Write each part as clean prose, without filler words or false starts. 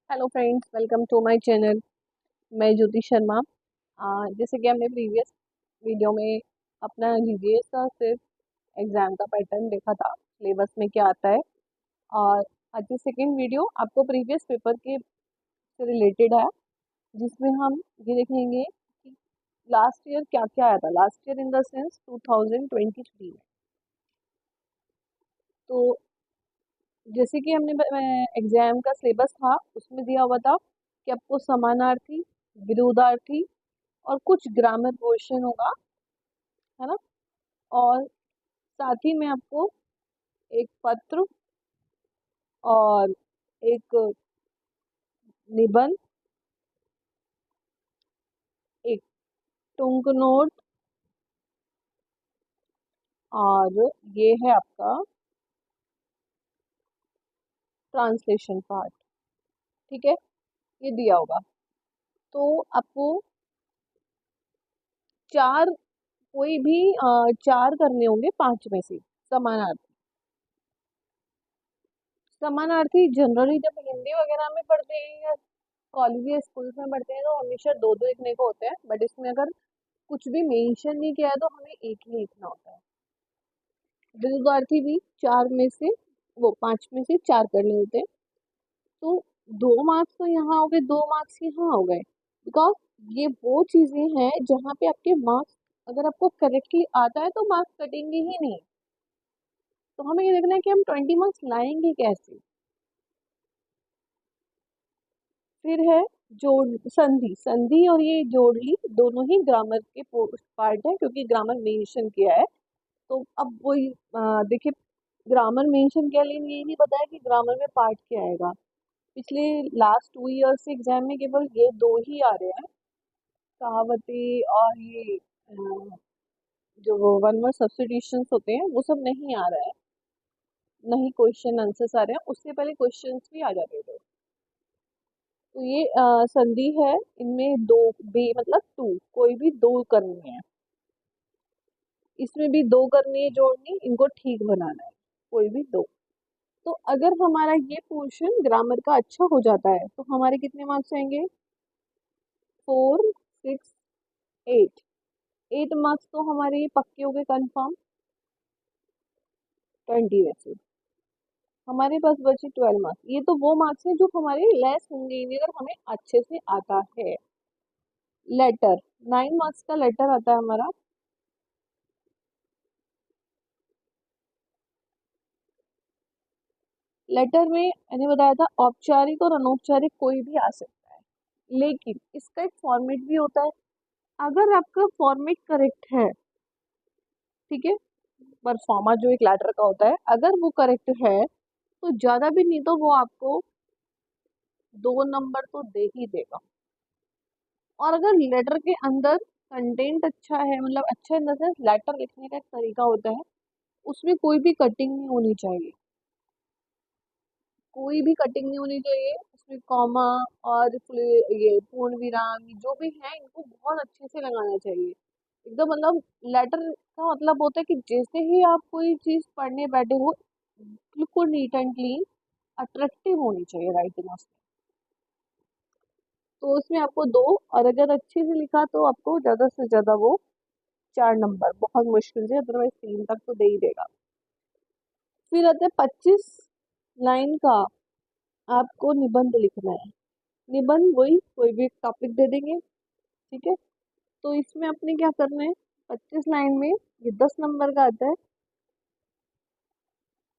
Hello friends, welcome to my channel. मैं ज्योति शर्मा। जैसे कि हमने प्रीवियस वीडियो में अपना जीजीएस का सिर्फ एग्जाम का पैटर्न देखा था, सिलेबस में क्या आता है। और आज की सेकेंड वीडियो आपको प्रीवियस पेपर के से रिलेटेड है, जिसमें हम ये देखेंगे कि लास्ट ईयर क्या क्या आया था। Last year in the sense 2023 में। तो जैसे कि हमने एग्जाम का सिलेबस था, उसमें दिया हुआ था कि आपको समानार्थी, विरोधार्थी और कुछ ग्रामर पोर्शन होगा, है ना। और साथ ही में आपको एक पत्र और एक निबंध, एक टुंक नोट, और ये है आपका ट्रांसलेशन पार्ट। ठीक है, ये दिया होगा। तो आपको चार, कोई भी चार करने होंगे पांच में से। समानार्थी, समानार्थी जनरली जब हिंदी वगैरह में पढ़ते हैं या कॉलेज या स्कूल में पढ़ते हैं तो हमेशा दो दो लिखने को होते हैं, बट इसमें अगर कुछ भी मेंशन नहीं किया है तो हमें एक ही लिखना होता है। विरोधार्थी भी चार में से, वो पांच में से चार करने होते हैं। तो 2 मार्क्स तो यहाँ हो गए, 2 मार्क्स यहाँ हो गए, बिकॉज ये वो चीजें हैं जहाँ पे आपके मार्क्स, अगर आपको करेक्टली आता है तो मार्क्स कटेंगे ही नहीं। तो हमें ये देखना है कि हम 20 मार्क्स लाएंगे कैसे। फिर है जोड़, संधि। संधि और ये जोड़ली दोनों ही ग्रामर के पार्ट है, क्योंकि ग्रामर मेंशन किया है। तो अब वही देखिए, ग्रामर मेंशन किया लेकिन ये नहीं बताया कि ग्रामर में पार्ट क्या आएगा। पिछले लास्ट 2 ईयर से एग्जाम में केवल ये दो ही आ रहे हैं, कहावतें और ये जो वन वर्ड सब्स्टिट्यूशंस होते हैं वो सब नहीं आ रहा है, नहीं क्वेश्चन आंसर्स आ रहे हैं। उससे पहले क्वेश्चंस भी आ जाते थे। तो ये संधि है, इनमें दो बे मतलब टू, कोई भी दो करनी है, इसमें भी दो करनी है जोड़नी, इनको ठीक बनाना है, कोई भी दो। तो अगर हमारा ये पोर्शन ग्रामर का अच्छा हो जाता है तो हमारे कितने मार्क्स आएंगे? 4, 6, 8। 8 मार्क्स तो हमारे ये पक्के हो गए, कन्फर्म। 20 में से हमारे पास बचे 12 मार्क्स। ये तो वो मार्क्स हैं जो हमारे लेस होंगे ही नहीं अगर हमें अच्छे से आता है। लेटर, 9 मार्क्स का लेटर आता है हमारा। लेटर में मैंने बताया था औपचारिक और अनौपचारिक कोई भी आ सकता है, लेकिन इसका एक फॉर्मेट भी होता है। अगर आपका फॉर्मेट करेक्ट है, ठीक है, परफॉर्मा जो एक लेटर का होता है, अगर वो करेक्ट है तो ज्यादा भी नहीं तो वो आपको 2 नंबर तो दे ही देगा। और अगर लेटर के अंदर कंटेंट अच्छा है, मतलब अच्छा इन द सेंस लेटर लिखने का एक तरीका होता है, उसमें कोई भी कटिंग नहीं होनी चाहिए, कोई भी कटिंग नहीं होनी चाहिए उसमें। कॉमा और ये पूर्ण विराम, ये जो भी है इनको बहुत अच्छे से लगाना चाहिए एकदम। मतलब लेटर का मतलब होता है कि जैसे ही आप कोई चीज पढ़ने बैठे हो, बिल्कुल नीट एंड क्लीन, अट्रैक्टिव होनी चाहिए राइटिंग उसमें। तो उसमें आपको दो, और अगर अच्छे से लिखा तो आपको ज्यादा से ज्यादा वो 4 नंबर, बहुत मुश्किल से, अदरवाइज 3 तक तो दे ही देगा। फिर आते हैं 25 लाइन का आपको निबंध लिखना है। निबंध वही कोई भी टॉपिक दे देंगे, ठीक है। तो इसमें आपने क्या करना है, 25 लाइन में ये 10 नंबर का आता है।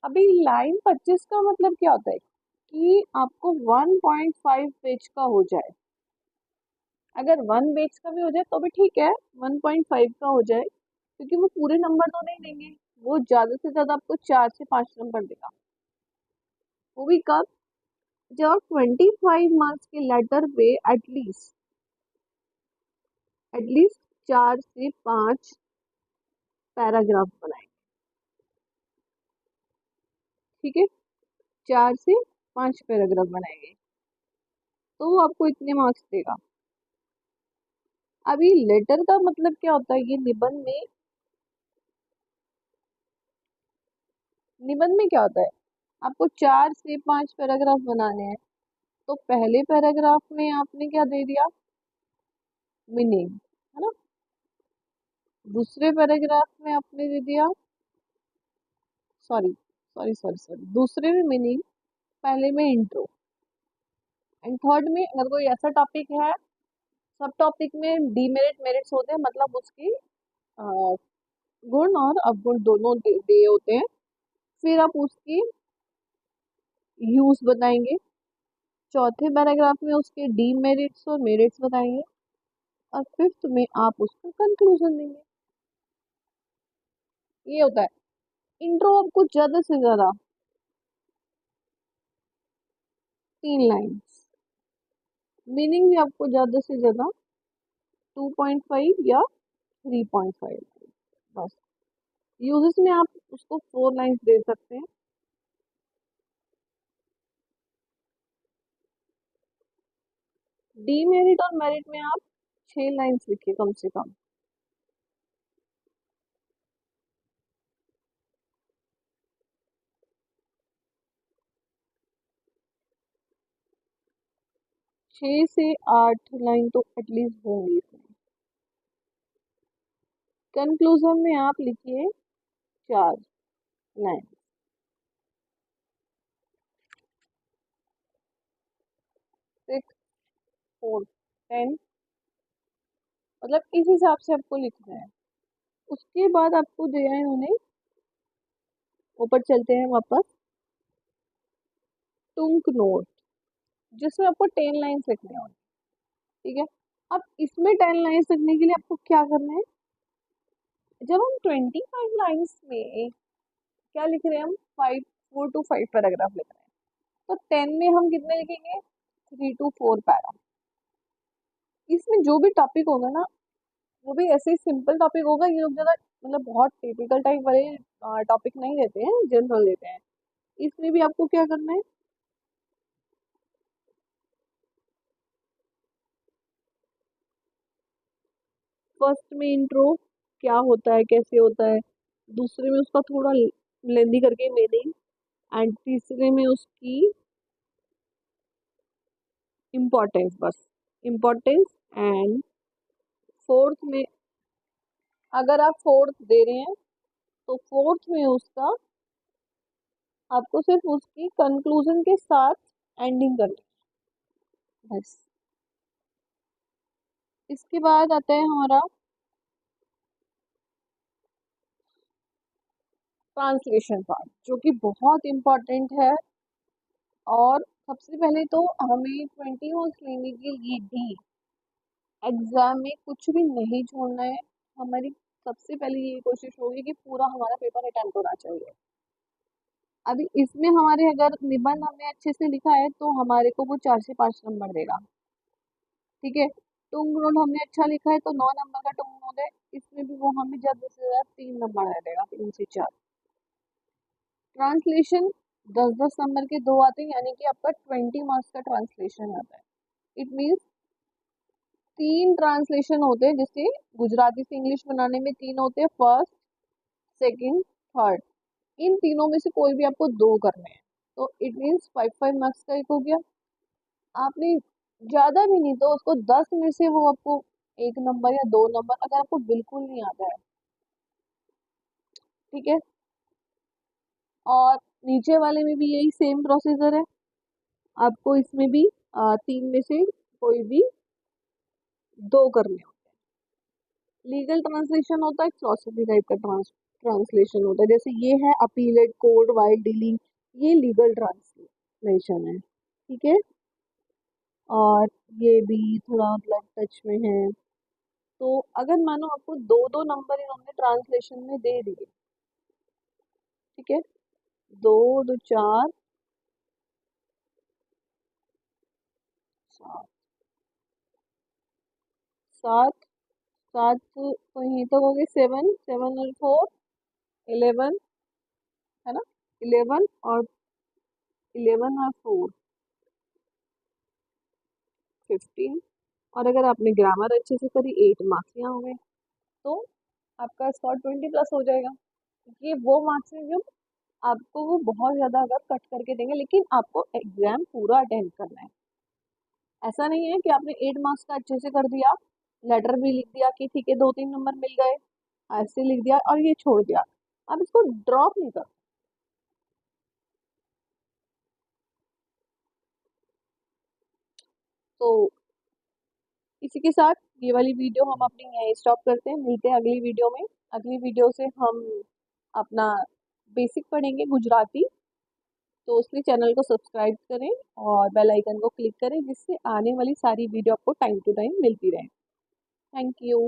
अभी लाइन 25 का मतलब क्या होता है कि आपको 1.5 पेज का हो जाए। अगर 1 पेज का भी हो जाए तो भी ठीक है, 1.5 का हो जाए, क्योंकि वो पूरे नंबर तो नहीं देंगे, वो ज्यादा से ज्यादा आपको 4 से 5 नंबर देगा। वो भी कब? जब 25 मार्क्स के लेटर पे एटलीस्ट 4 से 5 पैराग्राफ बनाए, ठीक है। 4 से 5 पैराग्राफ बनाएंगे तो वो आपको इतने मार्क्स देगा। अभी लेटर का मतलब क्या होता है, ये निबंध में, निबंध में क्या होता है, आपको 4 से 5 पैराग्राफ बनाने हैं, तो पहले पैराग्राफ में आपने क्या दे दिया, मीनिंग, है ना। दूसरे पैराग्राफ में आपने दे दिया, सॉरी सॉरी सॉरी सॉरी, दूसरे में मीनिंग, पहले में इंट्रो, एंड थर्ड में अगर कोई ऐसा टॉपिक है, सब टॉपिक में डीमेरिट मेरिट्स होते हैं, मतलब उसकी अ, गुण और अवगुण दोनों दिए होते हैं। फिर आप उसकी यूज बताएंगे। चौथे पैराग्राफ में उसके डीमेरिट्स और मेरिट्स बताएंगे। और फिफ्थ में आप उसका कंक्लूजन देंगे। ये होता है। इंट्रो आपको ज्यादा से ज्यादा 3 लाइन्स, मीनिंग भी आपको ज्यादा से ज्यादा 2.5 या 3.5, बस। यूजेस में आप उसको 4 लाइन्स दे सकते हैं। डीमेरिट और मेरिट में आप 6 लाइन्स लिखिए कम से कम। छह से 8 लाइन तो एटलीस्ट होंगी इसमें। कंक्लूजन में आप लिखिए 4 लाइन। 6, 4, 10, मतलब इस हिसाब से आपको लिखना है। उसके बाद आपको दिया है उन्हें, ऊपर चलते हैं वापस, टुंक नोट, जिसमें आपको 10 लाइन्स लिखने होंगे। ठीक है। अब इसमें 10 लाइन्स लिखने के लिए आपको क्या करना है, जब हम 25 लाइन्स में क्या लिख रहे हैं, हम 4 to 5 पैराग्राफ लिख रहे हैं, तो 10 में हम कितने लिखेंगे, 3 to 4 पैरा। इसमें जो भी टॉपिक होगा ना, वो भी ऐसे ही सिंपल टॉपिक होगा। ये लोग ज़्यादा मतलब बहुत टिपिकल टाइप वाले टॉपिक नहीं देते हैं, जनरल देते हैं। इसमें भी आपको क्या करना है, फर्स्ट में इंट्रो क्या होता है, कैसे होता है, दूसरे में उसका थोड़ा लेंदी करके मीनिंग, एंड तीसरे में उसकी इम्पोर्टेंस, बस इम्पोर्टेंस। एंड फोर्थ में, अगर आप फोर्थ दे रहे हैं तो फोर्थ में उसका आपको सिर्फ उसकी कंक्लूजन के साथ एंडिंग करनी है, बस। इसके बाद आता है हमारा ट्रांसलेशन पार्ट, जो कि बहुत इम्पोर्टेंट है। और सबसे पहले तो हमें 20 मार्क्स लेने के लिए भी एग्जाम में कुछ भी नहीं छोड़ना है। हमारी सबसे पहले ये कोशिश होगी कि पूरा हमारा पेपर अटेम्प्ट होना चाहिए। अभी इसमें हमारे अगर निबंध हमने अच्छे से लिखा है तो हमारे को वो 4 से 5 नंबर देगा। ठीक है। टुंग नोट हमने अच्छा लिखा है तो 9 नंबर का टुंग नोट है, इसमें भी वो हमें ज्यादा से ज्यादा 3 नंबर दे देगा, 3 से 4। ट्रांसलेशन 10-10 नंबर के 2 आते हैं, यानी कि आपका 20 मार्क्स का ट्रांसलेशन आता है। इट मीन्स 3 ट्रांसलेशन होते हैं, जैसे गुजराती से इंग्लिश बनाने में 3 होते हैं, फर्स्ट, सेकंड, थर्ड। इन तीनों में से कोई भी आपको 2 करने हैं, तो इट मीन्स 5-5 मार्क्स का एक हो गया। आपने ज्यादा भी नहीं तो उसको 10 में से वो आपको 1 नंबर या 2 नंबर, अगर आपको बिल्कुल नहीं आता है, ठीक है। और नीचे वाले में भी यही सेम प्रोसीजर है, आपको इसमें भी 3 में से कोई भी 2 करने होते हैं। लीगल ट्रांसलेशन होता है, फिलोसफी टाइप का ट्रांसलेशन होता है, जैसे ये है अपीलेट कोर्ट वाइल डीलिंग, ये लीगल ट्रांसलेशन है। ठीक है। और ये भी थोड़ा मतलब टच में है। तो अगर मानो आपको 2-2 नंबर इन्होंने ट्रांसलेशन में दे दिए, ठीक है, 2, 2, 4, 7, 7, 7 तो यहीं तक हो गए, 7, 7 और 4, 11, है ना, 11 और 4, 15। और अगर आपने ग्रामर अच्छे से करी, 8 मार्क्स यहाँ हो गए। तो आपका स्कोर 20+ हो जाएगा। ये वो मार्क्स हैं जो आपको वो बहुत ज्यादा अगर कट करके देंगे, लेकिन आपको एग्जाम पूरा अटेंड करना है। ऐसा नहीं है कि आपने 8 मार्क्स का अच्छे से कर दिया, लेटर भी लिख दिया कि ठीक है 2-3 नंबर मिल गए, ऐसे लिख दिया और ये छोड़ दिया। आप इसको ड्रॉप नहीं कर। तो इसी के साथ ये वाली वीडियो हम अपनी यहीं स्टॉप करते हैं, मिलते हैं अगली वीडियो में। अगली वीडियो से हम अपना बेसिक पढ़ेंगे गुजराती। तो उसके चैनल को सब्सक्राइब करें और बेल आइकन को क्लिक करें, जिससे आने वाली सारी वीडियो आपको टाइम टू टाइम मिलती रहे। Thank you.